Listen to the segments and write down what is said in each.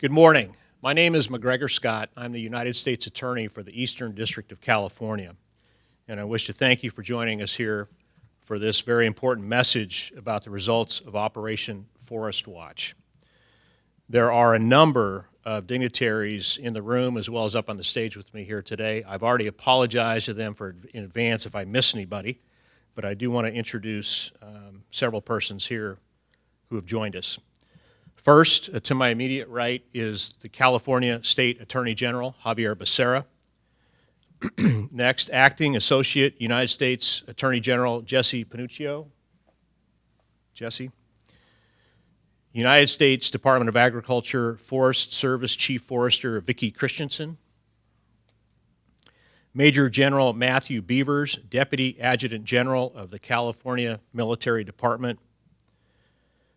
Good morning. My name is McGregor Scott. I'm the United States Attorney for the Eastern District of California, and I wish to thank you for joining us here for this very important message about the results of Operation Forest Watch. There are a number of dignitaries in the room as well as up on the stage with me here today. I've already apologized to them in advance if I miss anybody, but I do want to introduce several persons here who have joined us. First, to my immediate right is the California State Attorney General, Javier Becerra. Next, Acting Associate United States Attorney General Jesse Panuccio. Jesse. United States Department of Agriculture Forest Service Chief Forester Vicki Christensen. Major General Matthew Beavers, Deputy Adjutant General of the California Military Department.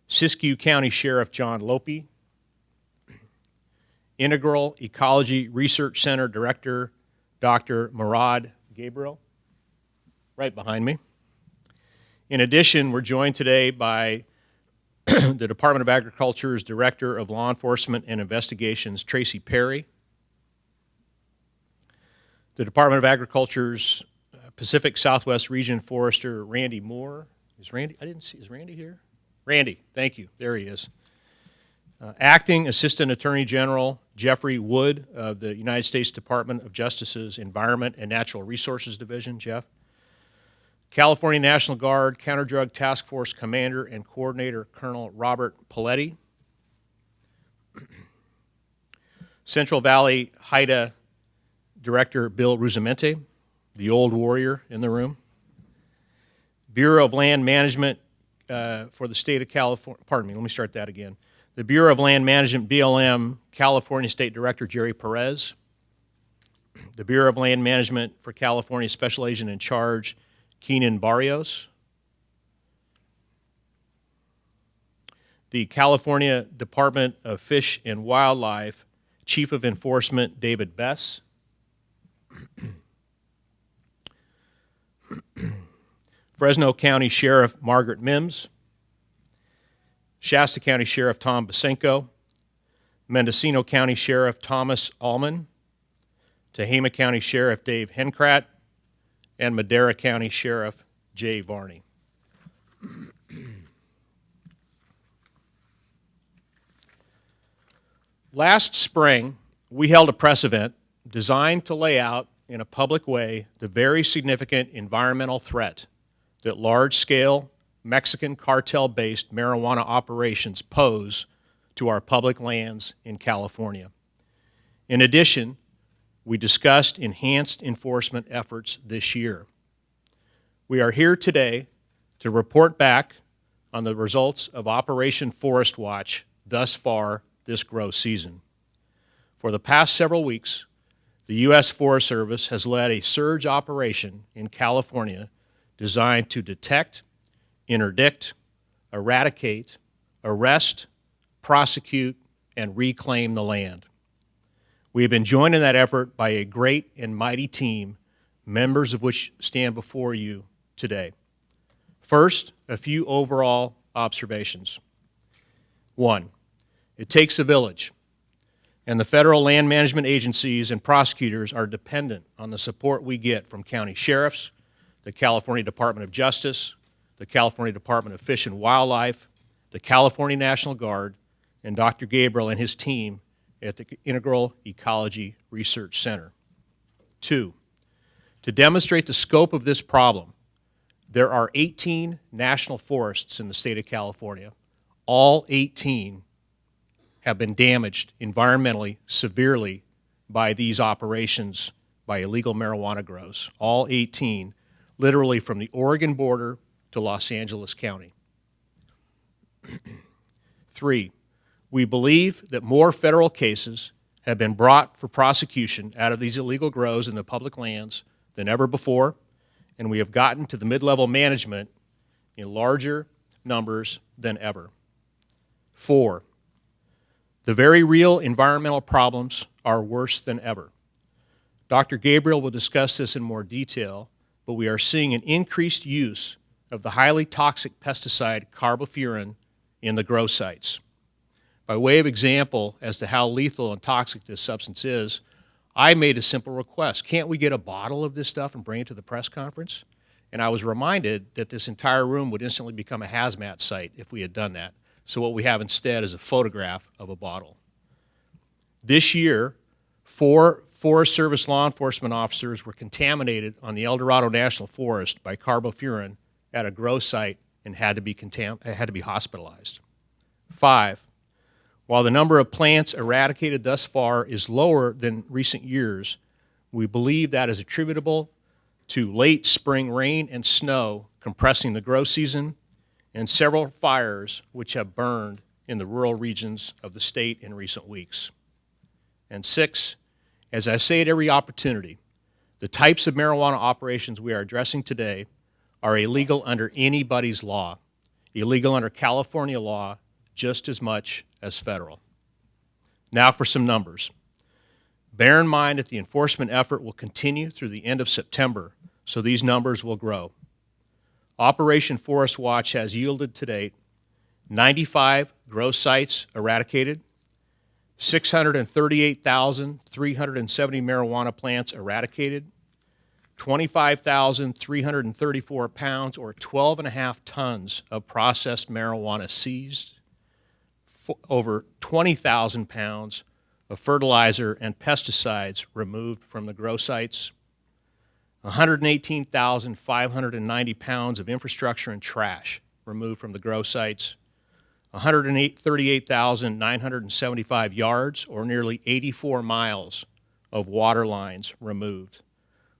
Siskiyou County Sheriff John Lope, Integral Ecology Research Center Director Dr. Murad Gabriel, right behind me. In addition, we're joined today by the Department of Agriculture's Director of Law Enforcement and Investigations, Tracy Perry, the Department of Agriculture's Pacific Southwest Region Forester, Randy Moore. Is Randy here? Randy, thank you. There he is. Acting Assistant Attorney General Jeffrey Wood of the United States Department of Justice's Environment and Natural Resources Division, Jeff. California National Guard Counter-Drug Task Force Commander and Coordinator Colonel Robert Paletti. Central Valley HIDA Director Bill Rusamente, the old warrior in the room. Bureau of Land Management for the state of California, The Bureau of Land Management, BLM, California State Director Jerry Perez. The Bureau of Land Management for California Special Agent in Charge, Keenan Barrios. The California Department of Fish and Wildlife, Chief of Enforcement, David Bess. Fresno County Sheriff Margaret Mims, Shasta County Sheriff Tom Basenko, Mendocino County Sheriff Thomas Allman, Tehama County Sheriff Dave Henkrat, and Madera County Sheriff Jay Varney. Last spring, we held a press event designed to lay out in a public way the very significant environmental threat that large-scale Mexican cartel-based marijuana operations pose to our public lands in California. In addition, we discussed enhanced enforcement efforts this year. We are here today to report back on the results of Operation Forest Watch thus far this grow season. For the past several weeks, the U.S. Forest Service has led a surge operation in California designed to detect, interdict, eradicate, arrest, prosecute, and reclaim the land. We have been joined in that effort by a great and mighty team, members of which stand before you today. First, a few overall observations. One, it takes a village, and the federal land management agencies and prosecutors are dependent on the support we get from county sheriffs, the California Department of Justice, the California Department of Fish and Wildlife, the California National Guard, and Dr. Gabriel and his team at the Integral Ecology Research Center. Two, to demonstrate the scope of this problem, there are 18 national forests in the state of California. All 18 have been damaged environmentally severely by these operations by illegal marijuana grows. All 18, literally from the Oregon border to Los Angeles County. Three, we believe that more federal cases have been brought for prosecution out of these illegal grows in the public lands than ever before, and we have gotten to the mid-level management in larger numbers than ever. Four, the very real environmental problems are worse than ever. Dr. Gabriel will discuss this in more detail, but we are seeing an increased use of the highly toxic pesticide carbofuran in the grow sites. By way of example as to how lethal and toxic this substance is, I made a simple request. Can't we get a bottle of this stuff and bring it to the press conference? And I was reminded that this entire room would instantly become a hazmat site if we had done that. So what we have instead is a photograph of a bottle. This year, 4 Forest Service law enforcement officers were contaminated on the El Dorado National Forest by carbofuran at a grow site and had to be hospitalized. 5, while the number of plants eradicated thus far is lower than recent years, we believe that is attributable to late spring rain and snow compressing the grow season and several fires which have burned in the rural regions of the state in recent weeks. And 6, as I say at every opportunity, the types of marijuana operations we are addressing today are illegal under anybody's law, illegal under California law just as much as federal. Now for some numbers. Bear in mind that the enforcement effort will continue through the end of September, so these numbers will grow. Operation Forest Watch has yielded to date 95 grow sites eradicated, 638,370 marijuana plants eradicated, 25,334 pounds or 12.5 tons of processed marijuana seized, over 20,000 pounds of fertilizer and pesticides removed from the grow sites, 118,590 pounds of infrastructure and trash removed from the grow sites, 138,975 yards, or nearly 84 miles of water lines removed,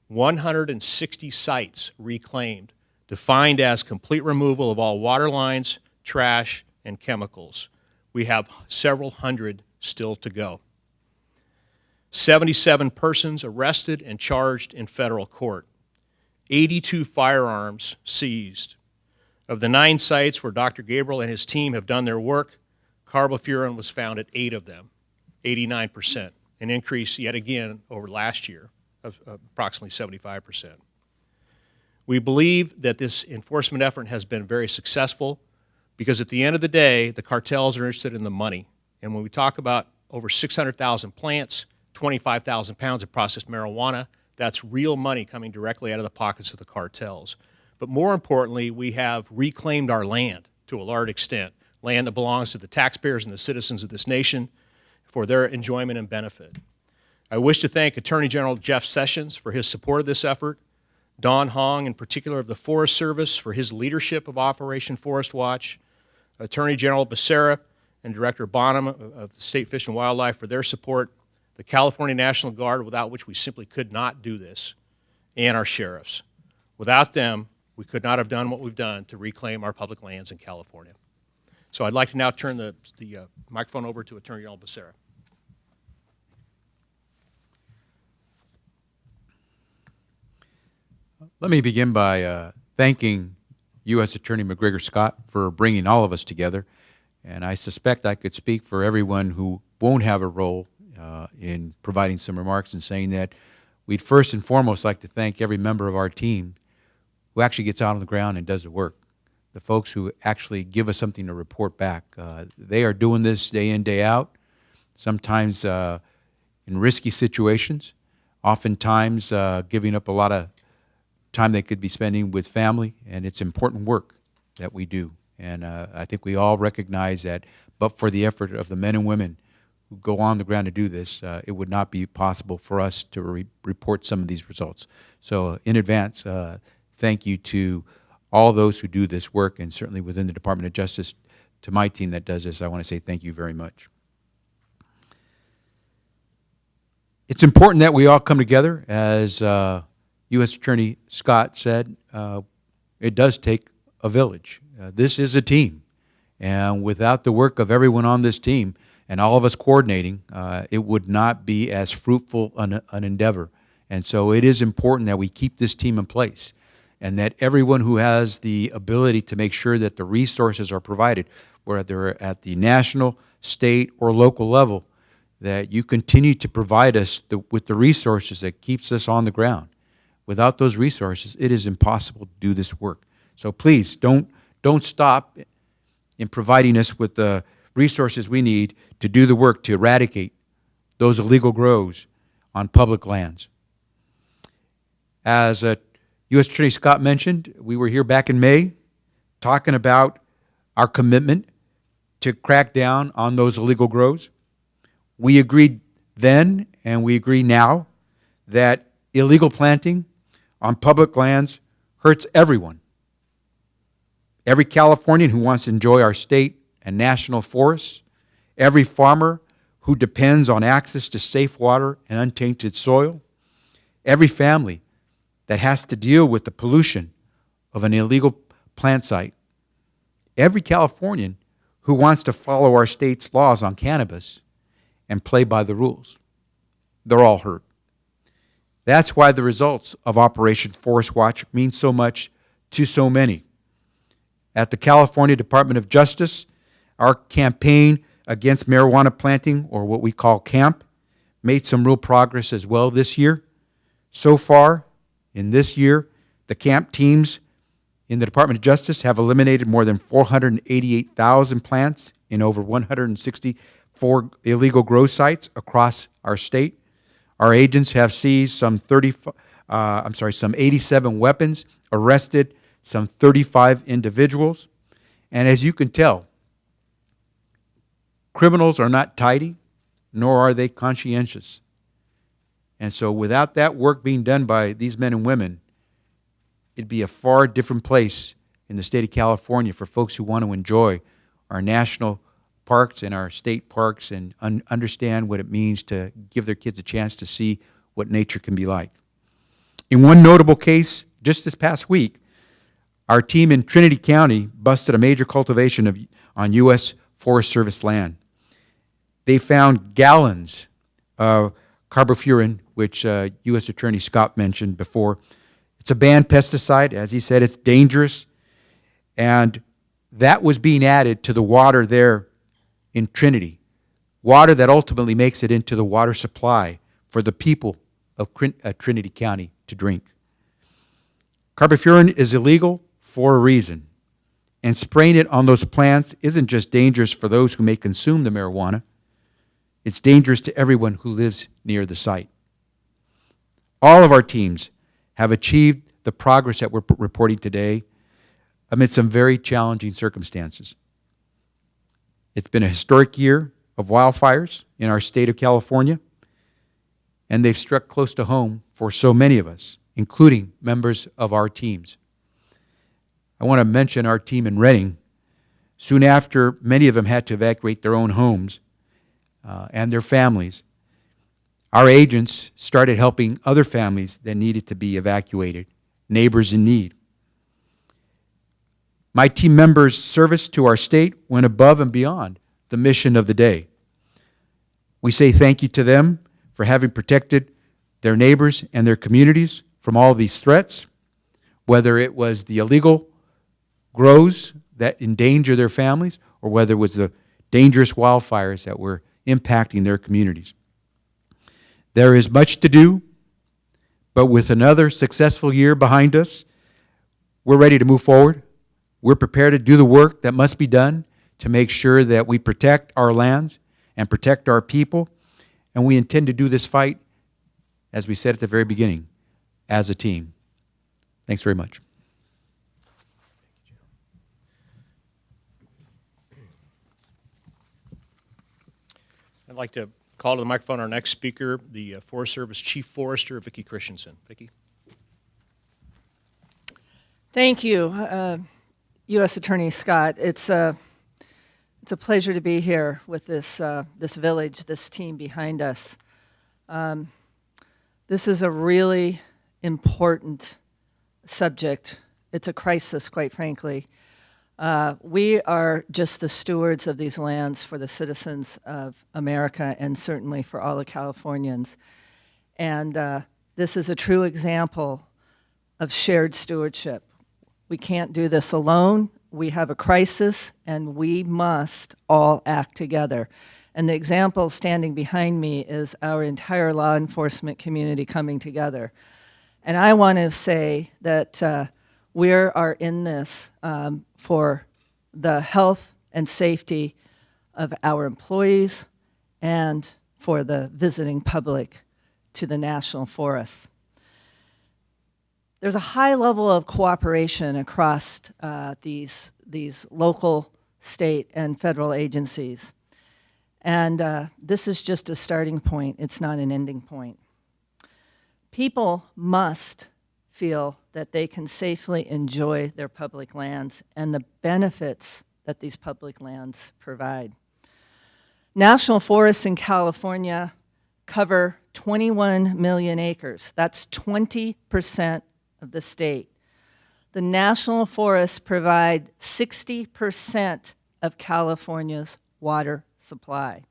160 sites reclaimed, defined as complete removal of all water lines, trash, and chemicals. We have several hundred still to go. 77 persons arrested and charged in federal court. 82 firearms seized. Of the 9 sites where Dr. Gabriel and his team have done their work, carbofuran was found at 8 of them, 89%, an increase yet again over last year of approximately 75%. We believe that this enforcement effort has been very successful because at the end of the day, the cartels are interested in the money. And when we talk about over 600,000 plants, 25,000 pounds of processed marijuana, that's real money coming directly out of the pockets of the cartels. But more importantly, we have reclaimed our land to a large extent, land that belongs to the taxpayers and the citizens of this nation for their enjoyment and benefit. I wish to thank Attorney General Jeff Sessions for his support of this effort, Don Hong in particular of the Forest Service for his leadership of Operation Forest Watch, Attorney General Becerra and Director Bonham of the State Fish and Wildlife for their support, the California National Guard, without which we simply could not do this, and our sheriffs. Without them, we could not have done what we've done to reclaim our public lands in California. So I'd like to now turn the microphone over to Attorney General Becerra. Let me begin by thanking U.S. Attorney McGregor Scott for bringing all of us together. And I suspect I could speak for everyone who won't have a role in providing some remarks and saying that we'd first and foremost like to thank every member of our team who actually gets out on the ground and does the work, the folks who actually give us something to report back. They are doing this day in, day out, sometimes in risky situations, oftentimes giving up a lot of time they could be spending with family, and it's important work that we do. And I think we all recognize that, but for the effort of the men and women who go on the ground to do this, it would not be possible for us to report some of these results. So in advance, thank you to all those who do this work, and certainly within the Department of Justice, to my team that does this, I want to say thank you very much. It's important that we all come together. As U.S. Attorney Scott said, it does take a village. This is a team, and without the work of everyone on this team and all of us coordinating, it would not be as fruitful an endeavor. And so it is important that we keep this team in place and that everyone who has the ability to make sure that the resources are provided, whether at the national, state, or local level, that you continue to provide us with the resources that keeps us on the ground. Without those resources, it is impossible to do this work. So please, don't stop in providing us with the resources we need to do the work to eradicate those illegal grows on public lands. As U.S. Attorney Scott mentioned, we were here back in May talking about our commitment to crack down on those illegal grows. We agreed then, and we agree now, that illegal planting on public lands hurts everyone. Every Californian who wants to enjoy our state and national forests, every farmer who depends on access to safe water and untainted soil, every family that has to deal with the pollution of an illegal plant site, every Californian who wants to follow our state's laws on cannabis and play by the rules. They're all hurt. That's why the results of Operation Forest Watch mean so much to so many. At the California Department of Justice, our campaign against marijuana planting, or what we call CAMP, made some real progress as well this year. So far, in this year, the CAMP teams in the Department of Justice have eliminated more than 488,000 plants in over 164 illegal grow sites across our state. Our agents have seized some 87 weapons, arrested some 35 individuals. And as you can tell, criminals are not tidy, nor are they conscientious. And so without that work being done by these men and women, it'd be a far different place in the state of California for folks who want to enjoy our national parks and our state parks and understand what it means to give their kids a chance to see what nature can be like. In one notable case, just this past week, our team in Trinity County busted a major cultivation on U.S. Forest Service land. They found gallons of carbofuran, which U.S. Attorney Scott mentioned before. It's a banned pesticide. As he said, it's dangerous. And that was being added to the water there in Trinity, water that ultimately makes it into the water supply for the people of Trinity County to drink. Carbofuran is illegal for a reason, and spraying it on those plants isn't just dangerous for those who may consume the marijuana, it's dangerous to everyone who lives near the site. All of our teams have achieved the progress that we're reporting today amid some very challenging circumstances. It's been a historic year of wildfires in our state of California, and they've struck close to home for so many of us, including members of our teams. I want to mention our team in Redding. Soon after, many of them had to evacuate their own homes and their families. Our agents started helping other families that needed to be evacuated, neighbors in need. My team members' service to our state went above and beyond the mission of the day. We say thank you to them for having protected their neighbors and their communities from all these threats, whether it was the illegal grows that endanger their families or whether it was the dangerous wildfires that were impacting their communities. There is much to do, but with another successful year behind us, we're ready to move forward. We're prepared to do the work that must be done to make sure that we protect our lands and protect our people, and we intend to do this fight, as we said at the very beginning, as a team. Thanks very much. I'd like to call to the microphone our next speaker, the Forest Service Chief Forester, Vicki Christensen. Vicki. Thank you, U.S. Attorney Scott. It's a pleasure to be here with this village, this team behind us. This is a really important subject. It's a crisis, quite frankly. We are just the stewards of these lands for the citizens of America and certainly for all the Californians. And this is a true example of shared stewardship. We can't do this alone. We have a crisis and we must all act together. And the example standing behind me is our entire law enforcement community coming together. And I want to say that we are in this for the health and safety of our employees and for the visiting public to the national forests. There's a high level of cooperation across these local, state, and federal agencies. And this is just a starting point. It's not an ending point. People must feel that they can safely enjoy their public lands and the benefits that these public lands provide. National forests in California cover 21 million acres. That's 20% of the state. The national forests provide 60% of California's water supply.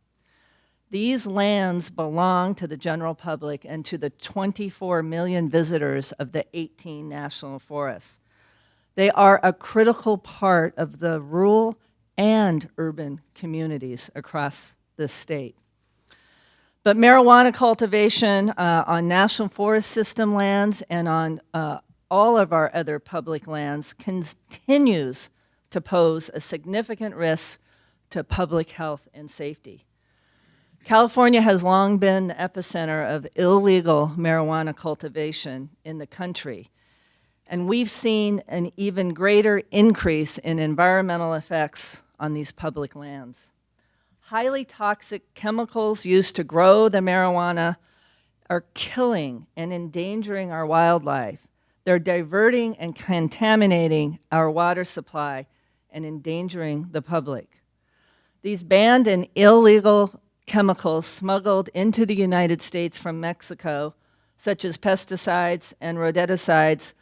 These lands belong to the general public and to the 24 million visitors of the 18 national forests. They are a critical part of the rural and urban communities across this state. But marijuana cultivation on National Forest System lands and on all of our other public lands continues to pose a significant risk to public health and safety. California has long been the epicenter of illegal marijuana cultivation in the country, and we've seen an even greater increase in environmental effects on these public lands. Highly toxic chemicals used to grow the marijuana are killing and endangering our wildlife. They're diverting and contaminating our water supply and endangering the public. These banned and illegal chemicals smuggled into the United States from Mexico, such as pesticides and rodenticides,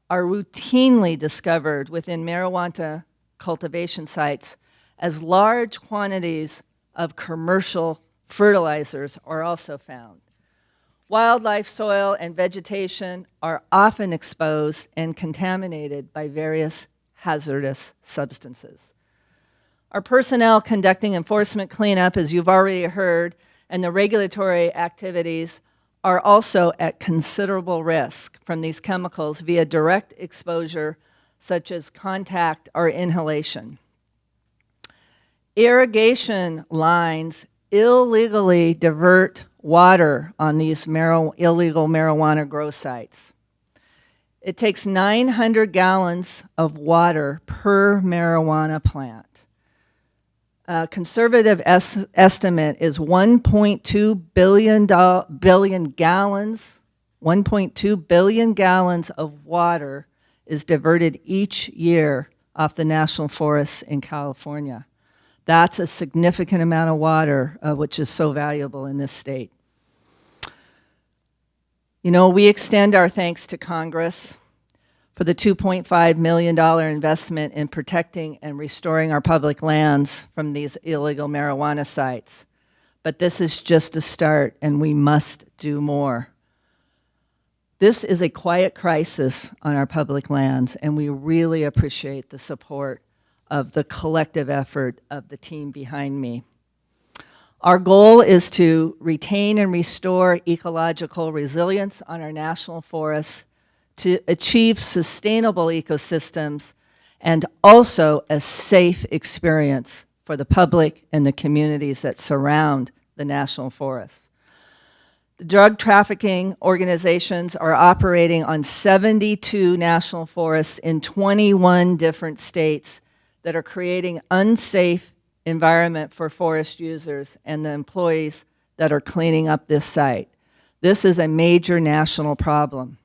are routinely discovered within marijuana cultivation sites as large quantities of commercial fertilizers are also found. Wildlife, soil, and vegetation are often exposed and contaminated by various hazardous substances. Our personnel conducting enforcement cleanup, as you've already heard, and the regulatory activities are also at considerable risk from these chemicals via direct exposure, such as contact or inhalation. Irrigation lines illegally divert water on these illegal marijuana grow sites. It takes 900 gallons of water per marijuana plant. Conservative estimate is 1.2 billion gallons. 1.2 billion gallons of water is diverted each year off the national forests in California. That's a significant amount of water, which is so valuable in this state. You know, we extend our thanks to Congress for the $2.5 million investment in protecting and restoring our public lands from these illegal marijuana sites. But this is just a start, and we must do more. This is a quiet crisis on our public lands, and we really appreciate the support of the collective effort of the team behind me. Our goal is to retain and restore ecological resilience on our national forests, to achieve sustainable ecosystems, and also a safe experience for the public and the communities that surround the national forests. The drug trafficking organizations are operating on 72 national forests in 21 different states that are creating unsafe environment for forest users and the employees that are cleaning up this site. This is a major national problem.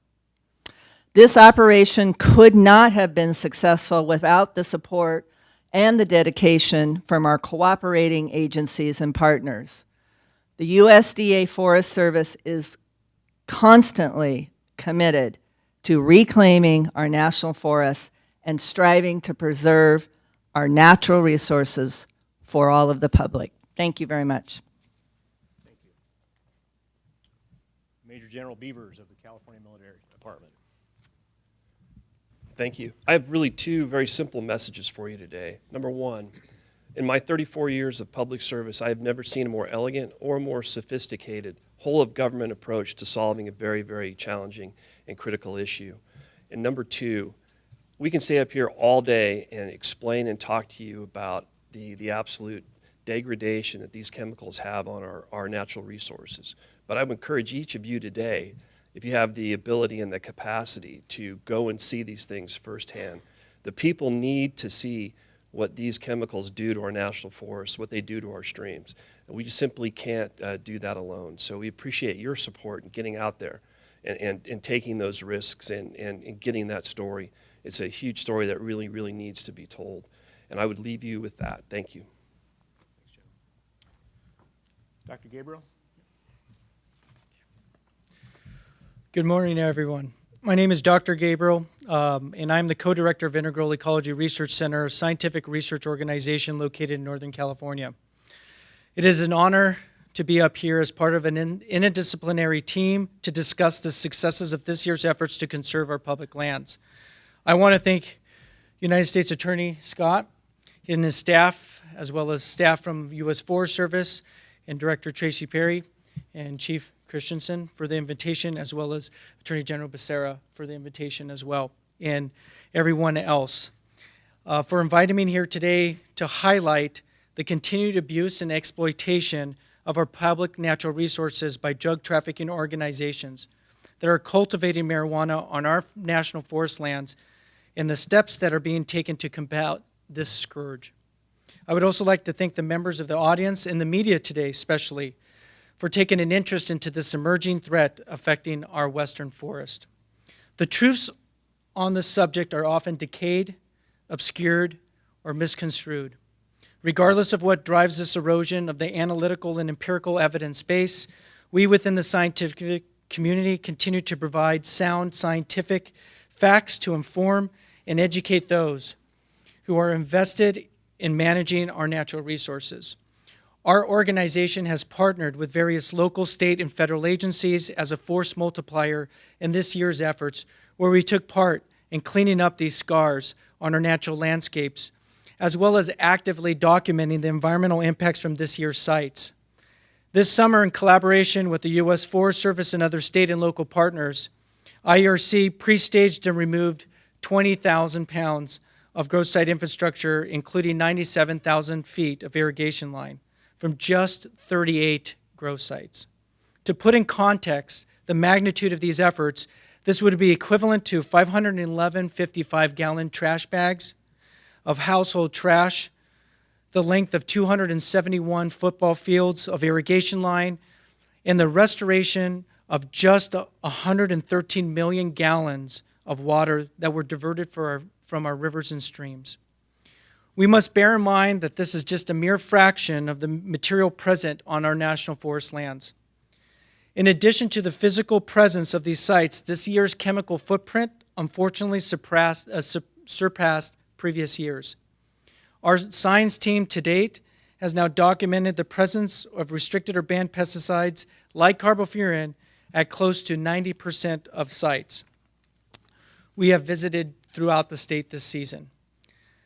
This operation could not have been successful without the support and the dedication from our cooperating agencies and partners. The USDA Forest Service is constantly committed to reclaiming our national forests and striving to preserve our natural resources for all of the public. Thank you very much. Thank you. Major General Beavers of the California Military Department. Thank you. I have really two very simple messages for you today. Number one, in my 34 years of public service, I have never seen a more elegant or more sophisticated whole-of-government approach to solving a very, very challenging and critical issue. And number two, we can stay up here all day and explain and talk to you about the absolute degradation that these chemicals have on our natural resources. But I would encourage each of you today, if you have the ability and the capacity to go and see these things firsthand. The people need to see what these chemicals do to our national forests, what they do to our streams. And we just simply can't do that alone. So we appreciate your support in getting out there and taking those risks and getting that story. It's a huge story that really, really needs to be told. And I would leave you with that. Thank you. Dr. Gabriel? Good morning, everyone. My name is Dr. Gabriel, and I'm the co-director of Integral Ecology Research Center, a scientific research organization located in Northern California. It is an honor to be up here as part of an interdisciplinary team to discuss the successes of this year's efforts to conserve our public lands. I want to thank United States Attorney Scott and his staff, as well as staff from U.S. Forest Service and Director Tracy Perry and Chief Christensen for the invitation, as well as Attorney General Becerra for the invitation as well, and everyone else for inviting me here today to highlight the continued abuse and exploitation of our public natural resources by drug trafficking organizations that are cultivating marijuana on our national forest lands and the steps that are being taken to combat this scourge. I would also like to thank the members of the audience and the media today, especially, for taking an interest into this emerging threat affecting our western forest. The truths on this subject are often decayed, obscured, or misconstrued. Regardless of what drives this erosion of the analytical and empirical evidence base, we within the scientific community continue to provide sound scientific facts to inform and educate those who are invested in managing our natural resources. Our organization has partnered with various local, state, and federal agencies as a force multiplier in this year's efforts, where we took part in cleaning up these scars on our natural landscapes, as well as actively documenting the environmental impacts from this year's sites. This summer, in collaboration with the U.S. Forest Service and other state and local partners, IRC pre-staged and removed 20,000 pounds of gross site infrastructure, including 97,000 feet of irrigation line, from just 38 grow sites. To put in context the magnitude of these efforts, this would be equivalent to 511 55-gallon trash bags of household trash, the length of 271 football fields of irrigation line, and the restoration of just 113 million gallons of water that were diverted from our rivers and streams. We must bear in mind that this is just a mere fraction of the material present on our national forest lands. In addition to the physical presence of these sites, this year's chemical footprint unfortunately surpassed previous years. Our science team to date has now documented the presence of restricted or banned pesticides like carbofuran at close to 90% of sites we have visited throughout the state this season.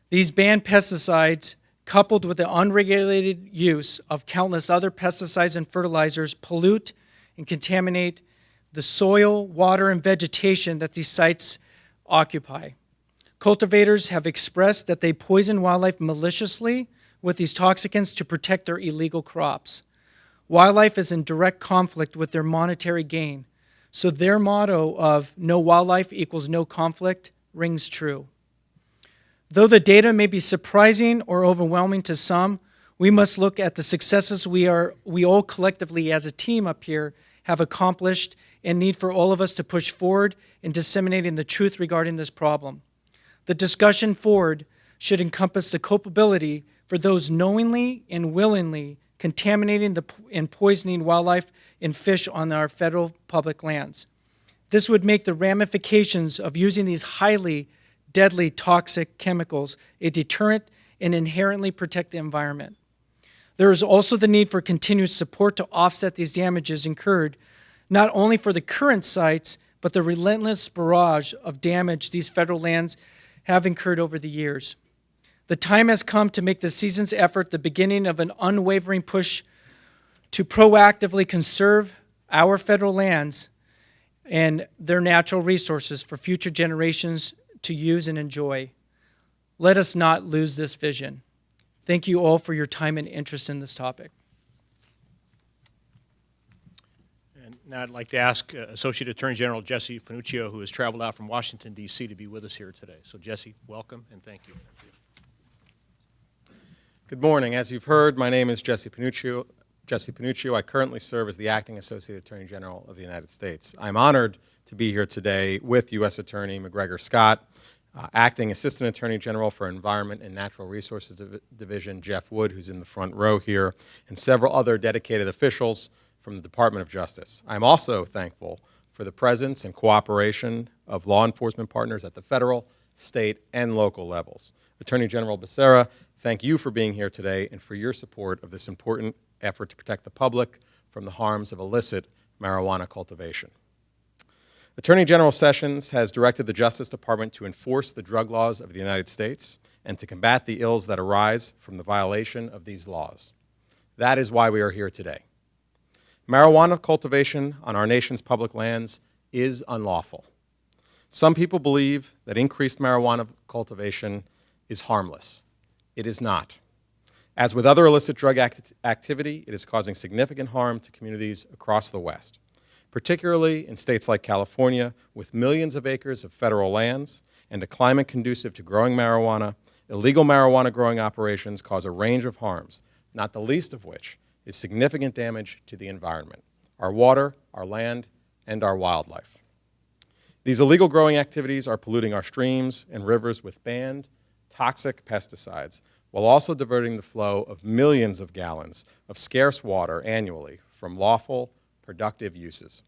These banned pesticides, coupled with the unregulated use of countless other pesticides and fertilizers, pollute and contaminate the soil, water, and vegetation that these sites occupy. Cultivators have expressed that they poison wildlife maliciously with these toxicants to protect their illegal crops. Wildlife is in direct conflict with their monetary gain, so their motto of no wildlife equals no conflict rings true. Though the data may be surprising or overwhelming to some, we must look at the successes we all collectively as a team up here have accomplished and need for all of us to push forward in disseminating the truth regarding this problem. The discussion forward should encompass the culpability for those knowingly and willingly contaminating and poisoning wildlife and fish on our federal public lands. This would make the ramifications of using these highly deadly toxic chemicals a deterrent and inherently protect the environment. There is also the need for continuous support to offset these damages incurred, not only for the current sites, but the relentless barrage of damage these federal lands have incurred over the years. The time has come to make this season's effort the beginning of an unwavering push to proactively conserve our federal lands and their natural resources for future generations to use and enjoy. Let us not lose this vision. Thank you all for your time and interest in this topic. And now I'd like to ask Associate Attorney General Jesse Panuccio, who has traveled out from Washington, D.C., to be with us here today. So, Jesse, welcome and thank you. Good morning. As you've heard, my name is Jesse Panuccio. I currently serve as the Acting Associate Attorney General of the United States. I'm honored to be here today with U.S. Attorney McGregor Scott, Acting Assistant Attorney General for Environment and Natural Resources Division, Jeff Wood, who's in the front row here, and several other dedicated officials from the Department of Justice. I'm also thankful for the presence and cooperation of law enforcement partners at the federal, state, and local levels. Attorney General Becerra, thank you for being here today and for your support of this important effort to protect the public from the harms of illicit marijuana cultivation. Attorney General Sessions has directed the Justice Department to enforce the drug laws of the United States and to combat the ills that arise from the violation of these laws. That is why we are here today. Marijuana cultivation on our nation's public lands is unlawful. Some people believe that increased marijuana cultivation is harmless. It is not. As with other illicit drug activity, it is causing significant harm to communities across the West, particularly in states like California, with millions of acres of federal lands and a climate conducive to growing marijuana. Illegal marijuana growing operations cause a range of harms, not the least of which is significant damage to the environment, our water, our land, and our wildlife. These illegal growing activities are polluting our streams and rivers with banned, toxic pesticides, while also diverting the flow of millions of gallons of scarce water annually from lawful, productive uses.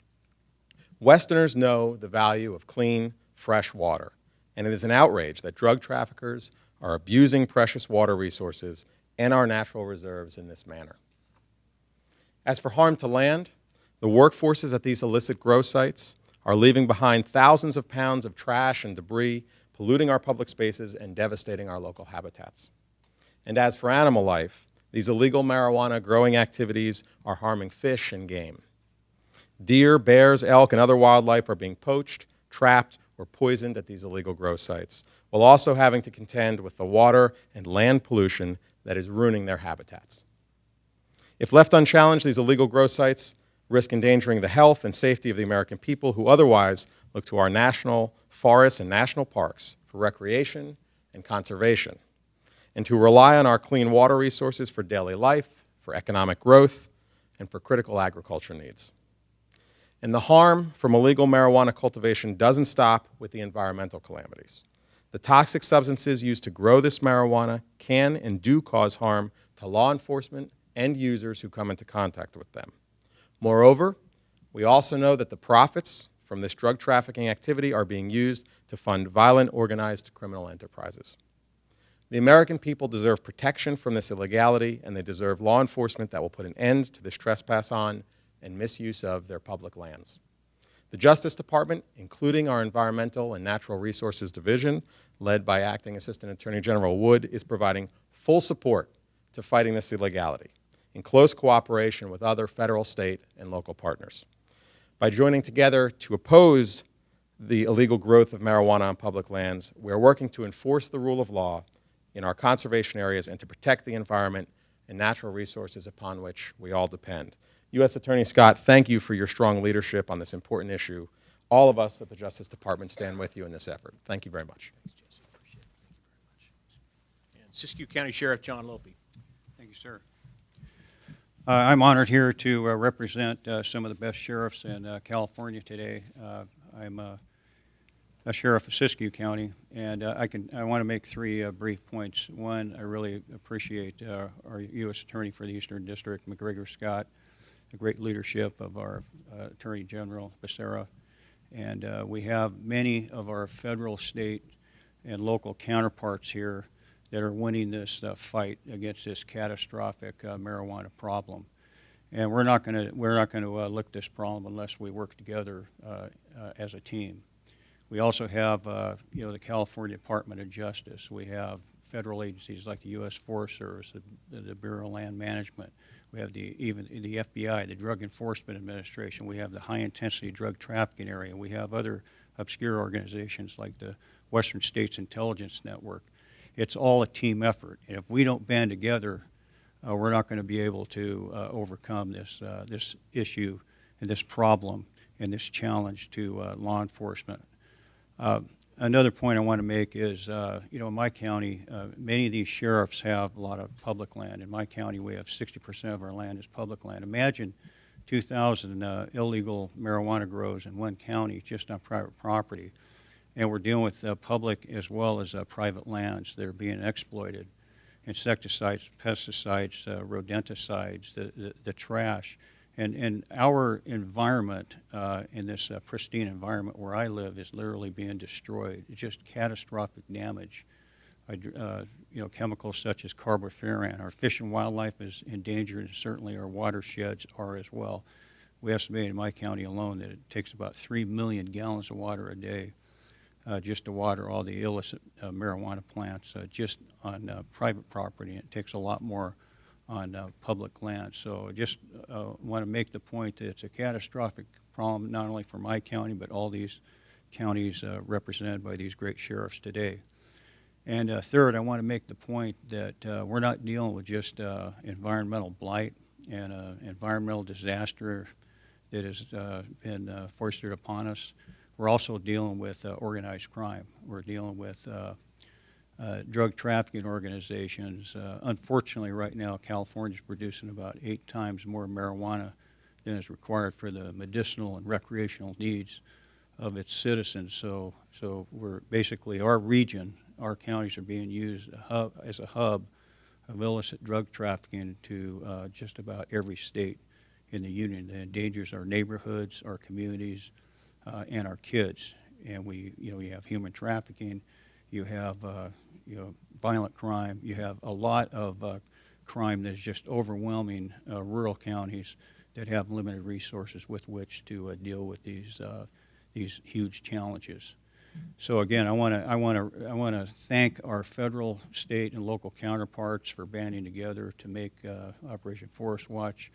Westerners know the value of clean, fresh water, and it is an outrage that drug traffickers are abusing precious water resources and our natural reserves in this manner. As for harm to land, the workforces at these illicit grow sites are leaving behind thousands of pounds of trash and debris, polluting our public spaces and devastating our local habitats. And as for animal life, these illegal marijuana growing activities are harming fish and game. Deer, bears, elk, and other wildlife are being poached, trapped, or poisoned at these illegal grow sites, while also having to contend with the water and land pollution that is ruining their habitats. If left unchallenged, these illegal grow sites risk endangering the health and safety of the American people who otherwise look to our national forests and national parks for recreation and conservation, and to rely on our clean water resources for daily life, for economic growth, and for critical agriculture needs. And the harm from illegal marijuana cultivation doesn't stop with the environmental calamities. The toxic substances used to grow this marijuana can and do cause harm to law enforcement and users who come into contact with them. Moreover, we also know that the profits from this drug trafficking activity are being used to fund violent, organized criminal enterprises. The American people deserve protection from this illegality, and they deserve law enforcement that will put an end to this trespass on and misuse of their public lands. The Justice Department, including our Environmental and Natural Resources Division, led by Acting Assistant Attorney General Wood, is providing full support to fighting this illegality, in close cooperation with other federal, state, and local partners. By joining together to oppose the illegal growth of marijuana on public lands, we are working to enforce the rule of law in our conservation areas and to protect the environment and natural resources upon which we all depend. U.S. Attorney Scott, thank you for your strong leadership on this important issue. All of us at the Justice Department stand with you in this effort. Thank you very much. Thanks, Jesse. Appreciate it. Thank you very much. And Siskiyou County Sheriff John Lope. Thank you, sir. I'm honored here to represent some of the best sheriffs in California today. I'm a sheriff of Siskiyou County, and I want to make three brief points. One, I really appreciate our U.S. Attorney for the Eastern District, McGregor Scott, the great leadership of our Attorney General Becerra, and we have many of our federal, state, and local counterparts here that are winning this fight against this catastrophic marijuana problem. And we're not going to lick this problem unless we work together as a team. We also have the California Department of Justice. We have federal agencies like the U.S. Forest Service, the Bureau of Land Management. We have even the FBI, the Drug Enforcement Administration. We have the High Intensity Drug Trafficking Area. We have other obscure organizations like the Western States Intelligence Network. it's all a team effort. And if we don't band together, we're not going to be able to overcome this issue and this problem and this challenge to law enforcement. Another point I want to make is, in my county, many of these sheriffs have a lot of public land. In my county, we have 60% of our land is public land. Imagine 2,000 illegal marijuana grows in one county just on private property. And we're dealing with public as well as private lands that are being exploited. Insecticides, pesticides, rodenticides, the trash. And our environment, in this pristine environment where I live, is literally being destroyed. It's just catastrophic damage. Chemicals such as carbofuran. Our fish and wildlife is endangered, and certainly our watersheds are as well. We estimate in my county alone that it takes about 3 million gallons of water a day just to water all the illicit marijuana plants just on private property. And it takes a lot more on public land. So I just want to make the point that it's a catastrophic problem, not only for my county, but all these counties represented by these great sheriffs today. And third, I want to make the point that we're not dealing with just environmental blight and environmental disaster that has been foisted upon us. We're also dealing with organized crime. We're dealing with drug trafficking organizations. Unfortunately, right now, California is producing about 8 times more marijuana than is required for the medicinal and recreational needs of its citizens. So we're basically, our region, our counties are being used as a hub of illicit drug trafficking to just about every state in the union. It endangers our neighborhoods, our communities, and our kids. And you have human trafficking, you have violent crime, you have a lot of crime that is just overwhelming rural counties that have limited resources with which to deal with these huge challenges. So again, I want to thank our federal, state, and local counterparts for banding together to make Operation Forest Watch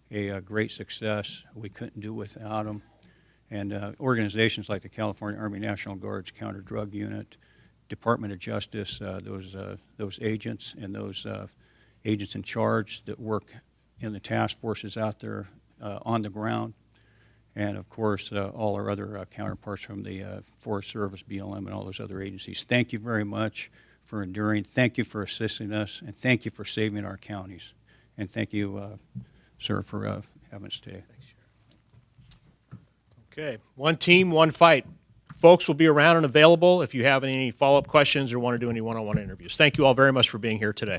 a great success. We couldn't do without them. And organizations like the California Army National Guard's Counter Drug Unit, Department of Justice, those agents and those agents in charge that work in the task forces out there on the ground, and of course all our other counterparts from the Forest Service, BLM, and all those other agencies. Thank you very much for enduring. Thank you for assisting us, and thank you for saving our counties. And thank you, sir, for having us today. Okay, one team, one fight. Folks will be around and available if you have any follow-up questions or want to do any one-on-one interviews. Thank you all very much for being here today.